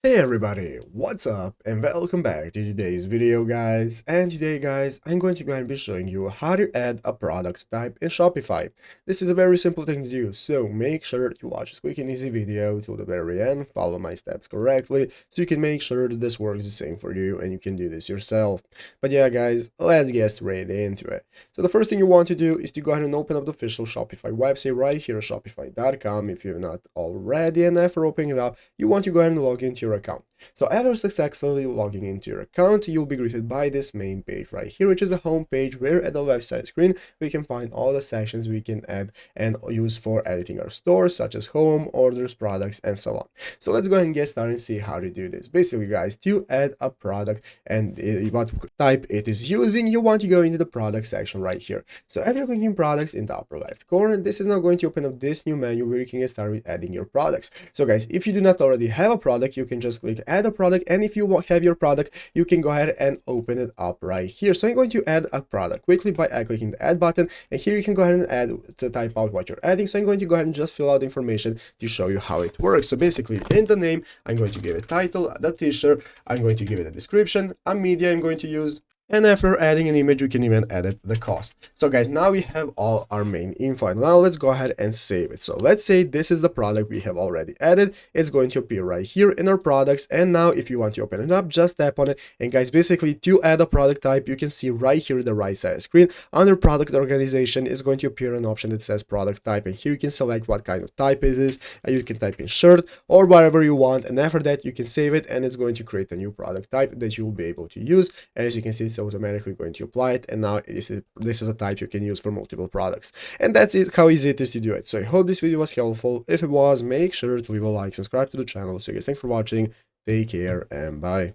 Hey everybody, what's up and welcome back to today's video guys. And today guys, I'm going to go ahead and be showing you how to add a product type in Shopify. This is a very simple thing to do, so make sure to watch this quick and easy video till the very end, follow my steps correctly, so you can make sure that this works the same for you and you can do this yourself. But yeah guys, let's get straight into it. So the first thing you want to do is to go ahead and open up the official Shopify website right here at shopify.com if you're not already, and after opening it up, you want to go ahead and log into your account. So after successfully logging into your account, you'll be greeted by this main page right here, which is the home page, where at the left side screen we can find all the sections we can add and use for editing our store, such as home, orders, products, and so on. So let's go ahead and get started and see how to do this. Basically guys, to add a product and what type it is using, you want to go into the product section right here. So after clicking products in the upper left corner, this is now going to open up this new menu where you can get started with adding your products. So guys, if you do not already have a product, you can just click add a product, and if you have your product, you can go ahead and open it up right here. So I'm going to add a product quickly by clicking the add button, and here you can go ahead and add to type out what you're adding. So I'm going to go ahead and just fill out information to show you how it works. So basically in the name, I'm going to give it title, the t-shirt, I'm going to give it a description, a media I'm going to use, and after adding an image, you can even edit the cost. So guys, now we have all our main info, and now let's go ahead and save it. So let's say this is the product we have already added. It's going to appear right here in our products, and now if you want to open it up, just tap on it. And guys, basically to add a product type, you can see right here in the right side screen under product organization is going to appear an option that says product type, and here you can select what kind of type it is. You can type in shirt or whatever you want, and after that you can save it, and it's going to create a new product type that you'll be able to use. And as you can see, it's automatically going to apply it, and now this is a type you can use for multiple products. And that's it, how easy it is to do it. So I hope this video was helpful. If it was, make sure to leave a like, subscribe to the channel. So guys, thanks for watching, take care, and bye.